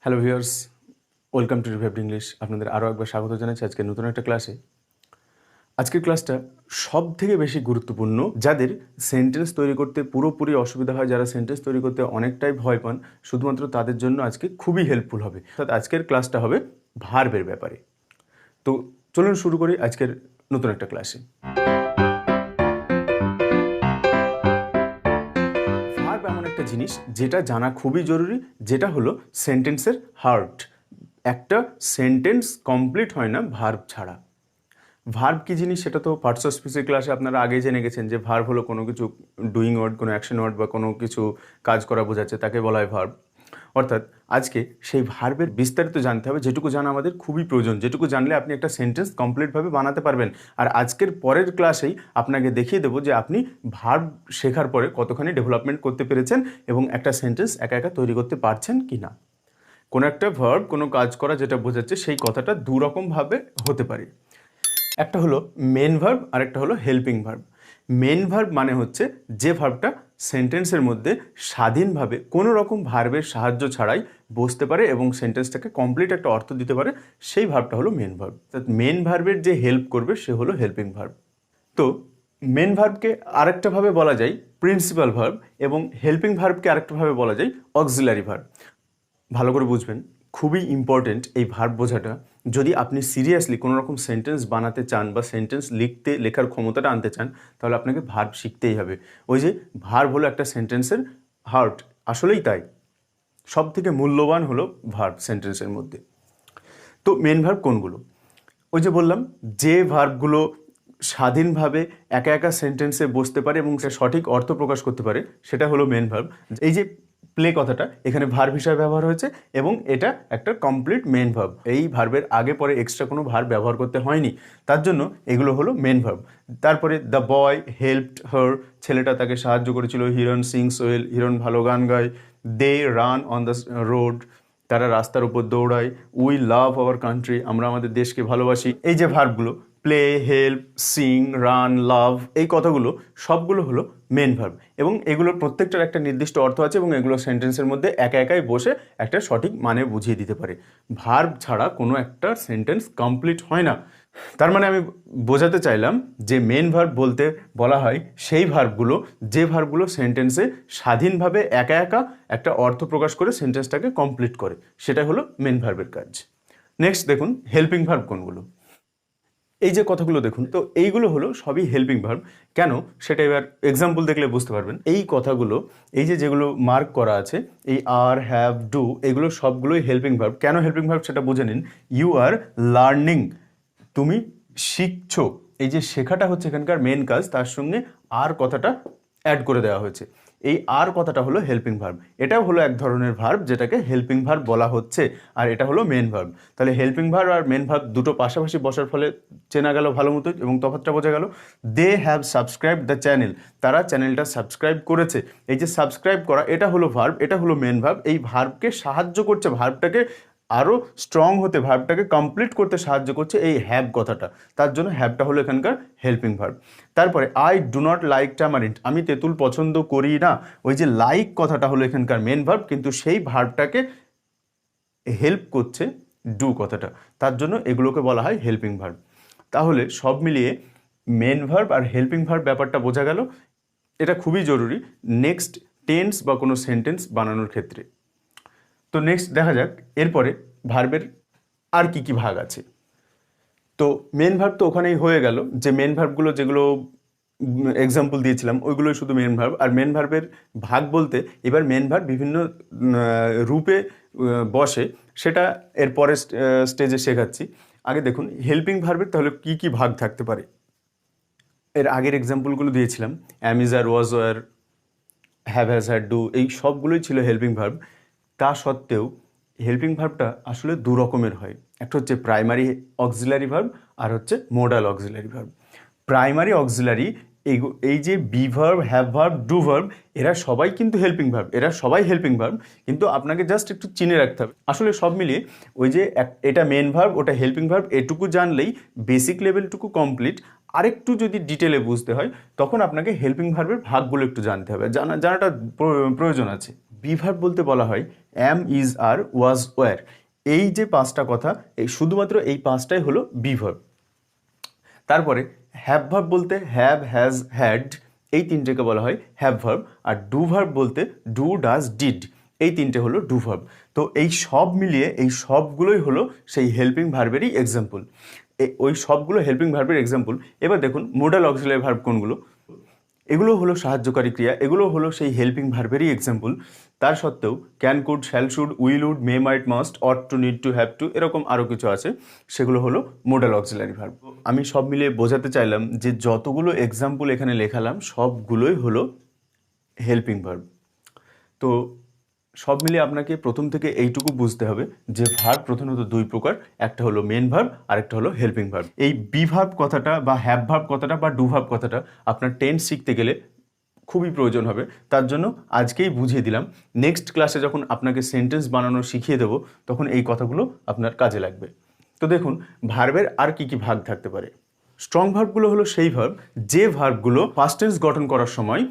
Hello viewers, welcome to revived English. আপনাদের আরও একবার স্বাগত জানাচ্ছি আজকের নতুন একটা ক্লাসে। আজকের ক্লাসটা সব থেকে বেশি গুরুত্বপূর্ণ যাদের সেন্টেন্স তৈরি করতে পুরোপুরি অসুবিধা হয়, যারা সেন্টেন্স তৈরি করতে অনেকটাই ভয় পান, শুধুমাত্র তাদের জন্য আজকে খুবই হেল্পফুল হবে। অর্থাৎ আজকের ক্লাসটা হবে ভার্বের ব্যাপারে। তো চলুন শুরু করি আজকের নতুন একটা ক্লাসে। ভার্ব এমন একটা জিনিস যেটা জানা খুবই জরুরি, যেটা হলো সেন্টেন্সের হার্ট। একটা সেন্টেন্স কমপ্লিট হয় না ভার্ব ছাড়া। ভার্ব কী জিনিস সেটা তো পার্টস অফ স্পিচের ক্লাসে আপনারা আগেই জেনে গেছেন যে ভার্ব হলো কোনো কিছু ডুইং ওয়ার্ড, কোনো অ্যাকশন ওয়ার্ড বা কোনো কিছু কাজ করা বোঝাচ্ছে, তাকে বলা হয় ভার্ব। অর্থাৎ আজকে সেই ভার্বের বিস্তারিত জানতে হবে, যেটুকু জানা আমাদের খুবই প্রয়োজন, যেটুকু জানলে আপনি একটা সেন্টেন্স কমপ্লিটভাবে বানাতে পারবেন। আর আজকের পরের ক্লাসেই আপনাকে দেখিয়ে দেবো যে আপনি ভার্ব শেখার পরে কতখানি ডেভেলপমেন্ট করতে পেরেছেন এবং একটা সেন্টেন্স একা একা তৈরি করতে পারছেন কি না। কোনো একটা ভার্ব কোনো কাজ করা যেটা বোঝাচ্ছে সেই কথাটা দুরকমভাবে হতে পারে। একটা হলো মেন ভার্ব আর একটা হলো হেল্পিং ভার্ব। মেন ভার্ব মানে হচ্ছে যে ভার্বটা সেন্টেন্সের মধ্যে স্বাধীনভাবে কোনো রকম ভার্বের সাহায্য ছাড়াই বসতে পারে এবং সেন্টেন্সটাকে কমপ্লিট একটা অর্থ দিতে পারে, সেই ভার্বটা হলো মেন ভার্ব। অর্থাৎ মেন ভার্বের যে হেল্প করবে সে হলো হেল্পিং ভার্ব। তো মেন ভার্বকে আরেকটাভাবে বলা যায় প্রিন্সিপাল ভার্ব এবং হেল্পিং ভার্বকে আরেকটাভাবে বলা যায় অক্সিলারি ভার্ব। ভালো করে বুঝবেন, খুবই ইম্পর্টেন্ট এই ভার্ব বোঝাটা। যদি আপনি সিরিয়াসলি কোনো রকম সেন্টেন্স বানাতে চান বা সেন্টেন্স লেখার ক্ষমতাটা আনতে চান, তাহলে আপনাকে ভার্ব শিখতেই হবে। ওই যে ভার্ব হলো একটা সেন্টেন্সের হার্ট, আসলেই তাই। সব থেকে মূল্যবান হলো ভার্ব সেন্টেন্সের মধ্যে। তো মেন ভার্ব কোনগুলো? ওই যে বললাম, যে ভার্বগুলো স্বাধীনভাবে একা একা সেন্টেন্সে বসতে পারে এবং সে সঠিক অর্থ প্রকাশ করতে পারে, সেটা হলো মেন ভার্ব। এই যে প্লে কথাটা এখানে ভার্ব হিসাবে ব্যবহার হয়েছে এবং এটা একটা কমপ্লিট মেন ভার্ব। এই ভার্বের আগে পরে এক্সট্রা কোনো ভার্ব ব্যবহার করতে হয়নি, তার জন্য এগুলো হলো মেন ভার্ব। তারপরে দ্য বয় হেল্পড হার, ছেলেটা তাকে সাহায্য করেছিল। হিরণ সিংস ওয়েল, হিরণ ভালো গান গায়। They run on the road, তারা রাস্তার উপর দৌড়ায়। উই লাভ আওয়ার কান্ট্রি, আমরা আমাদের দেশকে ভালোবাসি। এই যে ভার্বগুলো প্লে, হেল্প, সিং, রান, লাভ, এই কথাগুলো সবগুলো হলো মেন ভার্ব এবং এগুলোর প্রত্যেকটার একটা নির্দিষ্ট অর্থ আছে এবং এগুলো সেন্টেন্সের মধ্যে একা একাই বসে একটা সঠিক মানে বুঝিয়ে দিতে পারে। ভার্ব ছাড়া কোনো একটা সেন্টেন্স কমপ্লিট হয় না। তার মানে আমি বোঝাতে চাইলাম যে মেন ভার্ব বলতে বলা হয় সেই ভার্বগুলো যে ভার্বগুলো সেন্টেন্সে স্বাধীনভাবে একা একা একটা অর্থ প্রকাশ করে সেন্টেন্সটাকে কমপ্লিট করে, সেটা হলো মেন ভার্বের কাজ। নেক্সট দেখুন হেল্পিং ভার্ব কোনগুলো। এই যে কথাগুলো দেখুন, তো এইগুলো হলো সবই হেল্পিং ভার্ব। কেন সেটা এবার এক্সাম্পল দেখলে বুঝতে পারবেন। এই কথাগুলো, এই যে যেগুলো মার্ক করা আছে, এই আর, হ্যাভ, ডু, এগুলো সবগুলোই হেল্পিং ভার্ব। কেন হেল্পিং ভার্ব সেটা বুঝে নিন। ইউ আর লার্নিং, তুমি শিখছো। এই যে শেখাটা হচ্ছে এখানকার মেন কাজ, তার সঙ্গে আর কথাটা অ্যাড করে দেওয়া হয়েছে। এই আর কথাটা হলো হেল্পিং ভার্ব। এটাও হলো এক ধরনের ভার্ব যেটাকে হেল্পিং ভার্ব বলা হচ্ছে, আর এটা হলো মেন ভার্ব। তাহলে হেল্পিং ভার্ব আর মেন ভার্ব দুটো পাশাপাশি বসার ফলে চেনা গেল ভালো মতো এবং তফাৎটা বোঝা গেল। They have subscribe the channel, তারা চ্যানেলটা সাবস্ক্রাইব করেছে। এই যে সাবস্ক্রাইব করা, এটা হলো ভার্ব, এটা হলো মেন ভার্ব। এই ভার্বকে সাহায্য করছে, ভার্বটাকে আরও স্ট্রং হতে, ভার্বটাকে কমপ্লিট করতে সাহায্য করছে এই হ্যাভ কথাটা। তার জন্য হ্যাভটা হলো এখানকার হেল্পিং ভার্ব। তারপরে I do not like tamarind, আমি তেঁতুল পছন্দ করি না। ওই যে লাইক কথাটা হলো এখানকার মেন ভার্ব, কিন্তু সেই ভার্বটাকে হেল্প করছে ডু কথাটা, তার জন্য এগুলোকে বলা হয় হেল্পিং ভার্ব। তাহলে সব মিলিয়ে মেন ভার্ব আর হেল্পিং ভার্ব ব্যাপারটা বোঝা গেল। এটা খুবই জরুরি নেক্সট টেন্স বা কোনো সেন্টেন্স বানানোর ক্ষেত্রে। তো নেক্সট দেখা যাক এরপরে ভার্বের আর কি কি ভাগ আছে। তো মেন ভার্ব তো ওখানেই হয়ে গেল, যে মেন ভার্বগুলো যেগুলো এক্সাম্পল দিয়েছিলাম ওইগুলোই শুধু মেন ভার্ব। আর মেন ভার্বের ভাগ বলতে এবার মেন ভার্ব বিভিন্ন রূপে বসে, সেটা এর পরের স্টেজে শেখাচ্ছি। আগে দেখুন হেল্পিং ভার্বের তাহলে কি কি ভাগ থাকতে পারে। এর আগের এক্সাম্পলগুলো দিয়েছিলাম, am, is, are, was, were, have, has, had, do, এই সবগুলোই ছিল হেল্পিং ভার্ব। তা সত্ত্বেও হেল্পিং ভার্বটা আসলে দু রকমের হয়। একটা হচ্ছে প্রাইমারি অক্সিলারি ভার্ব আর হচ্ছে modal auxiliary verb. Primary auxiliary এই যে be verb, have verb, do verb, এরা সবাই কিন্তু হেল্পিং ভার্ব, এরা সবাই হেল্পিং ভার্ব, কিন্তু আপনাকে জাস্ট একটু চিনে রাখতে হবে। আসলে সব মিলিয়ে ওই যে এটা মেন ভার্ব, ওটা হেল্পিং ভার্ব, এটুকু জানলেই বেসিক লেভেলটুকু কমপ্লিট। আরেকটু যদি ডিটেলে বুঝতে হয় তখন আপনাকে হেল্পিং ভার্বের ভাগগুলো একটু জানতে হবে, জানাটা প্রয়োজন আছে। বি ভার্ব বলতে বলা হয় অ্যাম, ইজ, আর, ওয়াজ, ওয়্যার। এই যে পাঁচটা কথা, এই শুধুমাত্র এই পাঁচটাই হলো বি ভার্ব। তারপরে হ্যাভ ভার্ব বলতে হ্যাভ, হ্যাজ, হ্যাড, এই তিনটেকে বলা হয় হ্যাভ ভার্ব। আর ডু ভার্ব বলতে ডু, ডাজ, ডিড, এই তিনটে হলো ডু ভার্ব। তো এই সব মিলিয়ে এই সবগুলোই হলো সেই হেল্পিং ভার্বেরই এক্সাম্পল। ওই সবগুলো হেল্পিং ভার্বের এক্সাম্পল। এবার দেখুন মোডাল অক্সিলারি ভার্ব কোনগুলো। এগুলো হলো সাহায্যকারী ক্রিয়া, এগুলো হলো সেই হেল্পিং ভার্বেরই এক্সাম্পল। তার সত্ত্বেও can, could, shall, should, will, would, may, might, must, ought to, need to, have to, এরকম আরও কিছু আছে, সেগুলো হলো মোডাল অক্সিলারি ভার্ব। আমি সব মিলিয়ে বোঝাতে চাইলাম যে যতগুলো এক্সাম্পল এখানে লেখালাম সবগুলোই হলো হেল্পিং ভার্ব। তো সব মিলিয়ে আপনাকে প্রথম থেকে এইটুকু বুঝতে হবে যে ভার্ব প্রধানত দুই প্রকার, একটা হলো মেন ভার্ব আর একটা হলো হেল্পিং ভার্ব। এই বি ভার্ব কথাটা বা হ্যাভ ভার্ব কথাটা বা ডু ভার্ব কথাটা আপনার টেন্স শিখতে গেলে খুবই প্রয়োজন হবে, তার জন্য আজকেই বুঝিয়ে দিলাম। নেক্সট ক্লাসে যখন আপনাকে সেন্টেন্স বানানো শিখিয়ে দেবো তখন এই কথাগুলো আপনার কাজে লাগবে। তো দেখুন ভার্বের আর কি কি ভাগ থাকতে পারে। স্ট্রং ভার্বগুলো হলো সেই ভার্ব যে ভার্বগুলো পাস্ট টেন্স গঠন করার সময়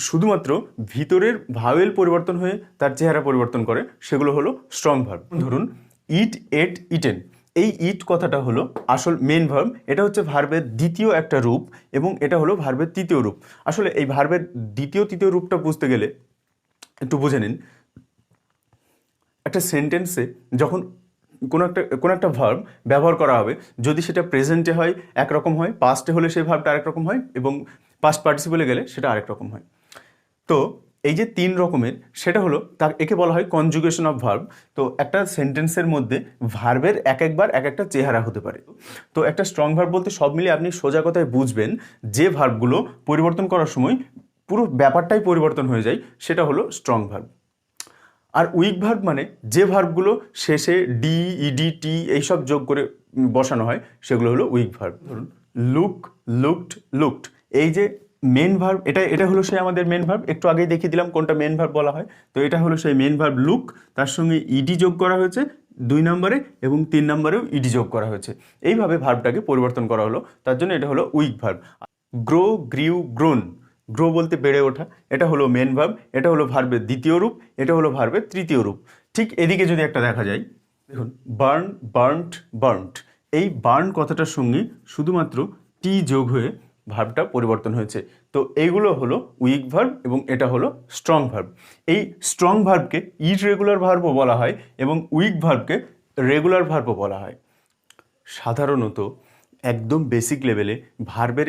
শুধুমাত্র ভিতরের ভাওয়েল পরিবর্তন হয়ে তার চেহারা পরিবর্তন করে, সেগুলো হলো স্ট্রং ভার্ব। ধরুন ইট, এট, ইটেন। এই ইট কথাটা হলো আসল মেন ভার্ব, এটা হচ্ছে ভার্বের দ্বিতীয় একটা রূপ এবং এটা হলো ভার্বের তৃতীয় রূপ। আসলে এই ভার্বের দ্বিতীয় তৃতীয় রূপটা বুঝতে গেলে একটু বুঝে নিন। একটা সেন্টেন্সে যখন কোনো একটা ভার্ব ব্যবহার করা হবে, যদি সেটা প্রেজেন্টে হয় একরকম হয়, পাস্টে হলে সেই ভার্বটা আরেক রকম হয় এবং পাস্ট পার্টিসিপলে গেলে সেটা আরেক রকম হয়। তো এই যে তিন রকমের, সেটা হলো একে বলা হয় কনজুগেশন অফ ভার্ব। তো একটা সেন্টেন্সের মধ্যে ভার্বের এক একবার এক একটা চেহারা হতে পারে। তো একটা স্ট্রং ভার্ব বলতে সব মিলিয়ে আপনি সোজা কথায় বুঝবেন যে ভার্বগুলো পরিবর্তন করার সময় পুরো ব্যাপারটাই পরিবর্তন হয়ে যায়, সেটা হলো স্ট্রং ভার্ব। আর উইক ভার্ব মানে যে ভার্বগুলো শেষে ডি, ইডি, টি এইসব যোগ করে বসানো হয়, সেগুলো হলো উইক ভার্ব। ধরুন লুক, লুকড, লুকড। এই যে মেন ভার্ব, এটা হলো সেই আমাদের মেন ভার্ব, একটু আগেই দেখিয়ে দিলাম কোনটা মেন ভার্ব বলা হয়। তো এটা হলো সেই মেন ভার্ব লুক, তার সঙ্গে ইডি যোগ করা হয়েছে 2 নম্বরে এবং 3 নম্বরেও ইডি যোগ করা হয়েছে। এইভাবে ভার্বটাকে পরিবর্তন করা হলো, তার জন্য এটা হলো week verb. Grow, গ্রিউ, grown. Grow বলতে বেড়ে ওঠা, এটা হলো মেন ভার্ব, এটা হলো ভার্বের দ্বিতীয় রূপ, এটা হলো ভার্বের তৃতীয় রূপ। ঠিক এদিকে যদি একটা দেখা যায়, দেখুন বার্ন, বার্নড, বার্নড। এই বার্ন কথাটার সঙ্গে শুধুমাত্র টি যোগ হয়ে ভার্বটা পরিবর্তন হয়েছে। তো এইগুলো হলো উইক ভার্ব এবং এটা হলো স্ট্রং ভার্ব। এই স্ট্রং ভার্বকে ইররেগুলার ভার্বও বলা হয় এবং উইক ভার্বকে রেগুলার ভার্বও বলা হয়। সাধারণত একদম বেসিক লেভেলে ভার্বের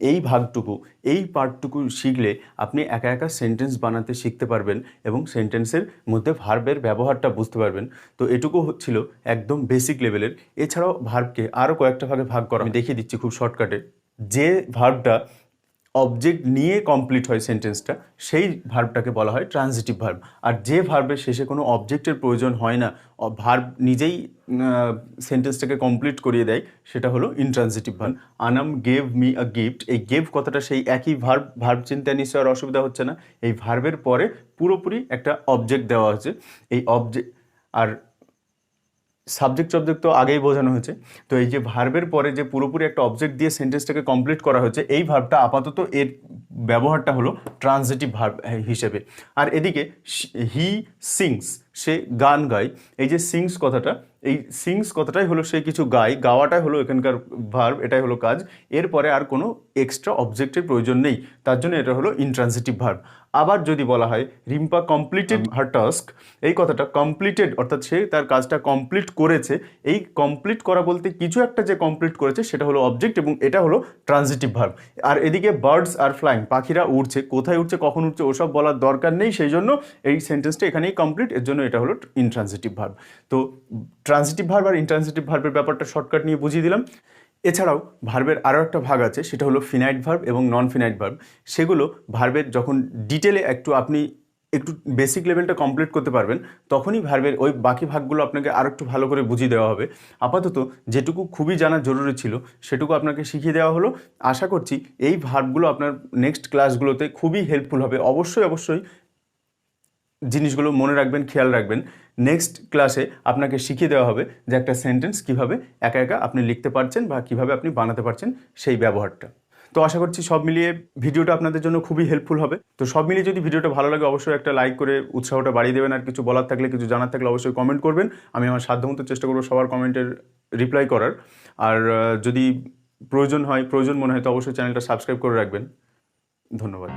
এই ভাগটুকু, এই পার্টটুকু শিখলে আপনি একা একা সেন্টেন্স বানাতে শিখতে পারবেন এবং সেন্টেন্সের মধ্যে ভার্বের ব্যবহারটা বুঝতে পারবেন। তো এটুকু হচ্ছিল একদম বেসিক লেভেলের। এছাড়াও ভার্বকে আরও কয়েকটা ভাগে ভাগ করা আমি দেখিয়ে দিচ্ছি খুব শর্টকাটে। যে ভার্বটা অবজেক্ট নিয়ে কমপ্লিট হয় সেন্টেন্সটা, সেই ভার্বটাকে বলা হয় ট্রানজিটিভ ভার্ব। আর যে ভার্বের শেষে কোনো অবজেক্টের প্রয়োজন হয় না, ভার্ব নিজেই সেন্টেন্সটাকে কমপ্লিট করিয়ে দেয়, সেটা হলো intransitive verb. Anam gave me a gift, এই গেভ কথাটা সেই একই ভার্ব চিন্তায় নিশ্চয় আর অসুবিধা হচ্ছে না। এই ভার্বের পরে পুরোপুরি একটা অবজেক্ট দেওয়া হয়েছে। এই অবজেক্ট আর সাবজেক্ট তো আগেই বোঝানো হয়েছে। তো এই যে ভার্বের পরে যে পুরোপুরি একটা অবজেক্ট দিয়ে সেন্টেন্সটাকে কমপ্লিট করা হয়েছে, এই ভার্বটা আপাতত এর ব্যবহারটা হলো ট্রানজিটিভ ভার্ব হিসেবে। আর এদিকে হি সিংস, সে গান গায়। এই যে সিংস কথাটা, এই সিংস কথাটাই হলো সে কিছু গায়, গাওয়াটাই হলো এখানকার ভার্ব, এটাই হলো কাজ। এরপরে আর কোনো এক্সট্রা অবজেক্টের প্রয়োজন নেই, তার জন্য এটা হলো ইনট্রানজিটিভ ভার্ব। আবার যদি বলা হয় রিম্পা কমপ্লিটেড হার টাস্ক, এই কথাটা কমপ্লিটেড অর্থাৎ সে তার কাজটা কমপ্লিট করেছে। এই কমপ্লিট করা বলতে কিছু একটা যে কমপ্লিট করেছে সেটা হলো অবজেক্ট এবং এটা হলো ট্রানজিটিভ ভার্ব। আর এদিকে বার্ডস আর ফ্লাইং, পাখিরা উড়ছে, কোথায় উঠছে কখন উঠছে ওসব বলার দরকার নেই, সেই জন্য এই সেন্টেন্সটা এখানেই কমপ্লিট, এর জন্য এটা হলো ইনট্রানজিটিভ ভার্ব। তো ট্রানজিটিভ ভার্ব আর ইনট্রানজিটিভ ভার্বের ব্যাপারটা শর্টকাট নিয়ে বুঝিয়ে দিলাম। এছাড়াও ভার্বের আরও একটা ভাগ আছে, সেটা হলো ফিনাইট ভার্ব এবং নন ফিনাইট ভার্ব। সেগুলো ভার্বের যখন ডিটেলে আপনি একটু বেসিক লেভেলটা কমপ্লিট করতে পারবেন, তখনই ভার্বের ওই বাকি ভাগগুলো আপনাকে আর একটু ভালো করে বুঝিয়ে দেওয়া হবে। আপাতত যেটুকু খুবই জানা জরুরি ছিল সেটুকু আপনাকে শিখিয়ে দেওয়া হলো। আশা করছি এই ভার্বগুলো আপনার নেক্সট ক্লাসগুলোতে খুবই হেল্পফুল হবে। অবশ্যই জিনিসগুলো মনে রাখবেন, খেয়াল রাখবেন। নেক্সট ক্লাসে আপনাকে শিখিয়ে দেওয়া হবে যে একটা সেন্টেন্স কিভাবে একা একা আপনি লিখতে পারছেন বা কিভাবে আপনি বানাতে পারছেন সেই ব্যবহারটা। তো আশা করছি সব মিলিয়ে ভিডিওটা আপনাদের জন্য খুবই হেল্পফুল হবে। তো সব মিলিয়ে যদি ভিডিওটা ভালো লাগে অবশ্যই একটা লাইক করে উৎসাহটা বাড়িয়ে দেবেন। আর কিছু বলার থাকলে, কিছু জানার থাকলে অবশ্যই কমেন্ট করবেন। আমি আমার সাধ্যমতো চেষ্টা করবো সবার কমেন্টের রিপ্লাই করার। আর যদি প্রয়োজন মনে হয় তো অবশ্যই চ্যানেলটা সাবস্ক্রাইব করে রাখবেন। ধন্যবাদ।